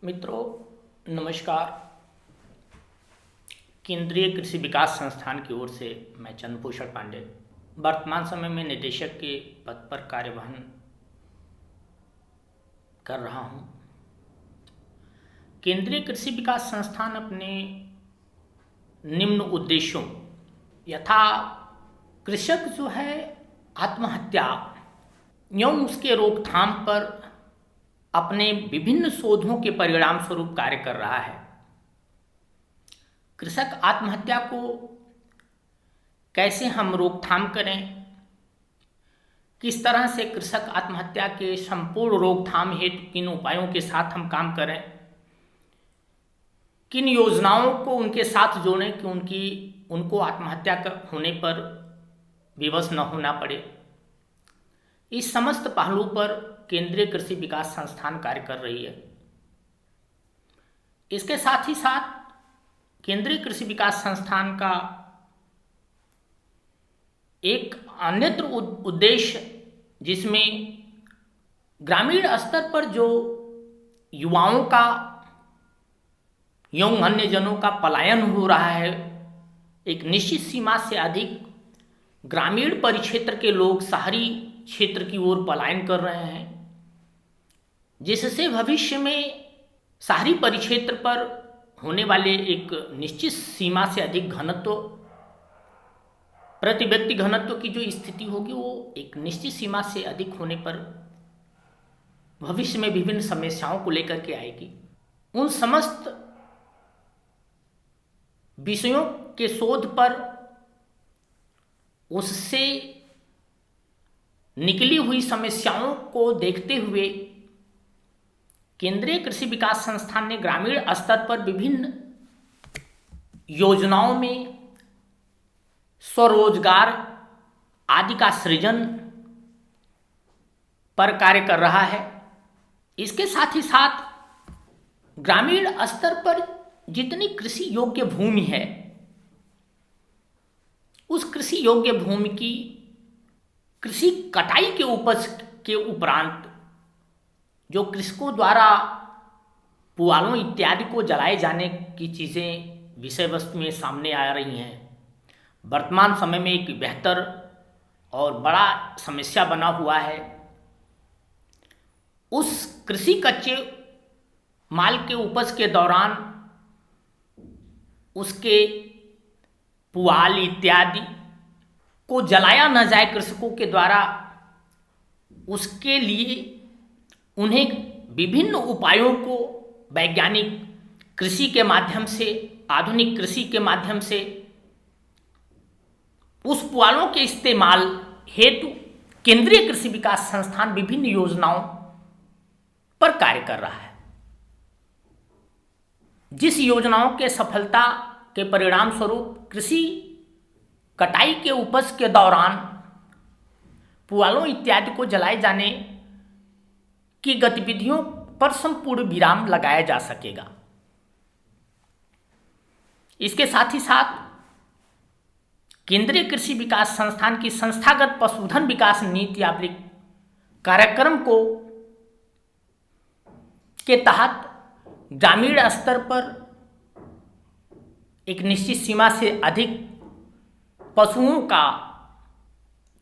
मित्रों, नमस्कार। केंद्रीय कृषि विकास संस्थान की ओर से मैं चंद्रभूषण पांडे वर्तमान समय में निदेशक के पद पर कार्यवहन कर रहा हूं। केंद्रीय कृषि विकास संस्थान अपने निम्न उद्देश्यों यथा कृषक जो है आत्महत्या एवं उसके रोकथाम पर अपने विभिन्न शोधों के परिणाम स्वरूप कार्य कर रहा है। कृषक आत्महत्या को कैसे हम रोकथाम करें, किस तरह से कृषक आत्महत्या के संपूर्ण रोकथाम हेतु किन उपायों के साथ हम काम करें, किन योजनाओं को उनके साथ जोड़ें कि उनको आत्महत्या होने पर विवश न होना पड़े, इस समस्त पहलू पर केंद्रीय कृषि विकास संस्थान कार्य कर रही है। इसके साथ ही साथ केंद्रीय कृषि विकास संस्थान का एक अन्यत्र उद्देश्य, जिसमें ग्रामीण स्तर पर जो युवाओं का एवं अन्य जनों का पलायन हो रहा है, एक निश्चित सीमा से अधिक ग्रामीण परिक्षेत्र के लोग शहरी क्षेत्र की ओर पलायन कर रहे हैं, जिससे भविष्य में शहरी परिक्षेत्र पर होने वाले एक निश्चित सीमा से अधिक घनत्व, प्रति व्यक्ति घनत्व की जो स्थिति होगी वो एक निश्चित सीमा से अधिक होने पर भविष्य में विभिन्न समस्याओं को लेकर के आएगी। उन समस्त विषयों के शोध पर, उससे निकली हुई समस्याओं को देखते हुए केंद्रीय कृषि विकास संस्थान ने ग्रामीण स्तर पर विभिन्न योजनाओं में स्वरोजगार आदि का सृजन पर कार्य कर रहा है। इसके साथ ही साथ ग्रामीण स्तर पर जितनी कृषि योग्य भूमि है, उस कृषि योग्य भूमि की कृषि कटाई के उपज के उपरांत जो कृषकों द्वारा पुआलों इत्यादि को जलाए जाने की चीज़ें विषय वस्तु में सामने आ रही हैं, वर्तमान समय में एक बेहतर और बड़ा समस्या बना हुआ है। उस कृषि कच्चे माल के उपज के दौरान उसके पुआल इत्यादि को जलाया न जाए कृषकों के द्वारा, उसके लिए उन्हें विभिन्न उपायों को वैज्ञानिक कृषि के माध्यम से, आधुनिक कृषि के माध्यम से उस पुआलों के इस्तेमाल हेतु केंद्रीय कृषि विकास संस्थान विभिन्न योजनाओं पर कार्य कर रहा है। जिस योजनाओं के सफलता के परिणाम स्वरूप कृषि कटाई के उपज के दौरान पुआलों इत्यादि को जलाए जाने की गतिविधियों पर संपूर्ण विराम लगाया जा सकेगा। इसके साथ ही साथ केंद्रीय कृषि विकास संस्थान की संस्थागत पशुधन विकास नीति कार्यक्रम को के तहत ग्रामीण स्तर पर एक निश्चित सीमा से अधिक पशुओं का,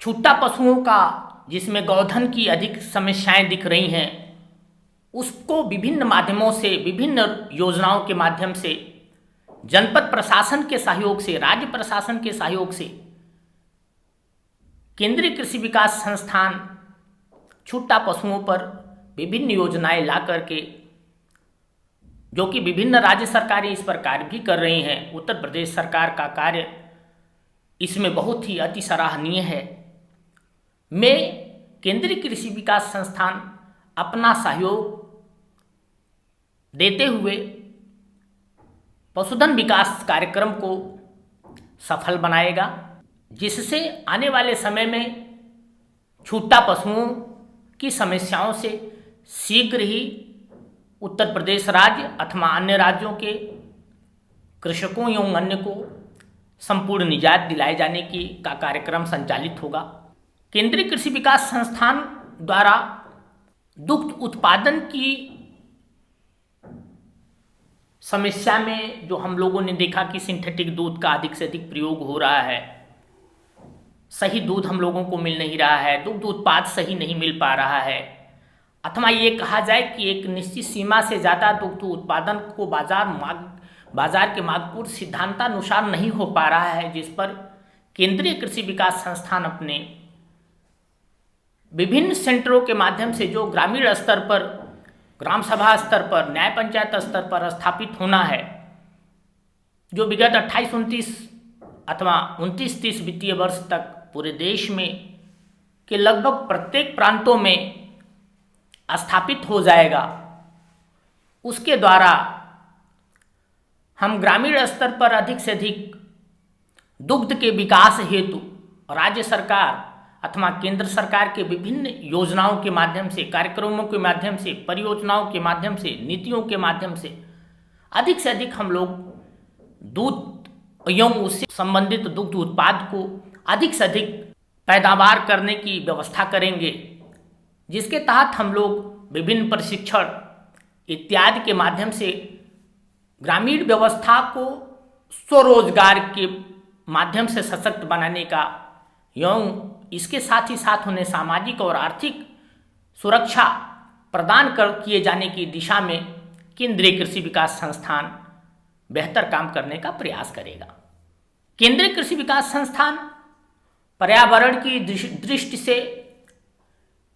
छूटा पशुओं का, जिसमें गौधन की अधिक समस्याएं दिख रही हैं, उसको विभिन्न माध्यमों से, विभिन्न योजनाओं के माध्यम से, जनपद प्रशासन के सहयोग से, राज्य प्रशासन के सहयोग से केंद्रीय कृषि विकास संस्थान छूटा पशुओं पर विभिन्न योजनाएं ला करके, जो कि विभिन्न राज्य सरकारें इस पर कार्य भी कर रही हैं, उत्तर प्रदेश सरकार का कार्य इसमें बहुत ही अति सराहनीय है, में केंद्रीय कृषि विकास संस्थान अपना सहयोग देते हुए पशुधन विकास कार्यक्रम को सफल बनाएगा, जिससे आने वाले समय में छूटा पशुओं की समस्याओं से शीघ्र ही उत्तर प्रदेश राज्य अथवा अन्य राज्यों के कृषकों एवं अन्य को संपूर्ण निजात दिलाए जाने का कार्यक्रम संचालित होगा। केंद्रीय कृषि विकास संस्थान द्वारा दुग्ध उत्पादन की समस्या में जो हम लोगों ने देखा कि सिंथेटिक दूध का अधिक से अधिक प्रयोग हो रहा है, सही दूध हम लोगों को मिल नहीं रहा है, दुग्ध उत्पाद सही नहीं मिल पा रहा है, अथवा ये कहा जाए कि एक निश्चित सीमा से ज़्यादा दुग्ध उत्पादन को बाजार के मांगपूर्ण सिद्धांतानुसार नहीं हो पा रहा है, जिस पर केंद्रीय कृषि विकास संस्थान अपने विभिन्न सेंटरों के माध्यम से जो ग्रामीण स्तर पर, ग्राम सभा स्तर पर, न्याय पंचायत स्तर पर स्थापित होना है, जो विगत 28-29 अथवा 29-30 वित्तीय वर्ष तक पूरे देश में के लगभग प्रत्येक प्रांतों में स्थापित हो जाएगा, उसके द्वारा हम ग्रामीण स्तर पर अधिक से अधिक दुग्ध के विकास हेतु राज्य सरकार अथवा केंद्र सरकार के विभिन्न योजनाओं के माध्यम से, कार्यक्रमों के माध्यम से, परियोजनाओं के माध्यम से, नीतियों के माध्यम से अधिक हम लोग दूध एवं उससे संबंधित दुग्ध उत्पाद को अधिक से अधिक पैदावार करने की व्यवस्था करेंगे, जिसके तहत हम लोग विभिन्न प्रशिक्षण इत्यादि के माध्यम से ग्रामीण व्यवस्था को स्वरोजगार के माध्यम से सशक्त बनाने का एवं इसके साथ ही साथ उन्हें सामाजिक और आर्थिक सुरक्षा प्रदान किए जाने की दिशा में केंद्रीय कृषि विकास संस्थान बेहतर काम करने का प्रयास करेगा। केंद्रीय कृषि विकास संस्थान पर्यावरण की दृष्टि से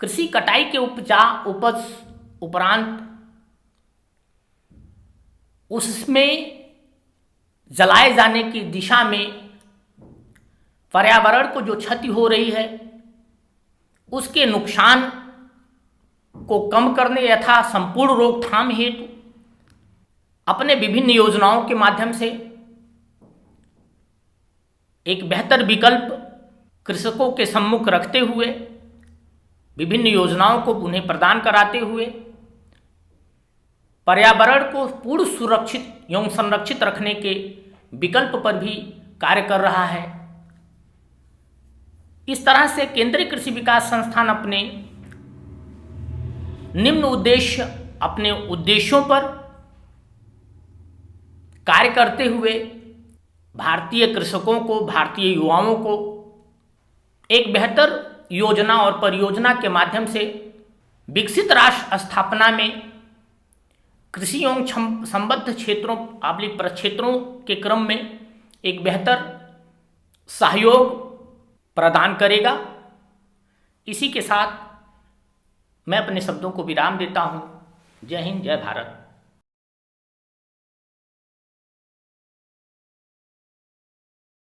कृषि कटाई के उपज उपरांत उसमें जलाए जाने की दिशा में पर्यावरण को जो क्षति हो रही है उसके नुकसान को कम करने यथा संपूर्ण रोकथाम हेतु अपने विभिन्न योजनाओं के माध्यम से एक बेहतर विकल्प कृषकों के सम्मुख रखते हुए, विभिन्न योजनाओं को उन्हें प्रदान कराते हुए पर्यावरण को पूर्ण सुरक्षित एवं संरक्षित रखने के विकल्प पर भी कार्य कर रहा है। इस तरह से केंद्रीय कृषि विकास संस्थान अपने निम्न अपने उद्देश्यों पर कार्य करते हुए भारतीय कृषकों को, भारतीय युवाओं को एक बेहतर योजना और परियोजना के माध्यम से विकसित राष्ट्र स्थापना में कृषि एवं संबद्ध क्षेत्रों प्रक्षेत्रों के क्रम में एक बेहतर सहयोग प्रदान करेगा। इसी के साथ मैं अपने शब्दों को विराम देता हूँ। जय हिंद, जय भारत।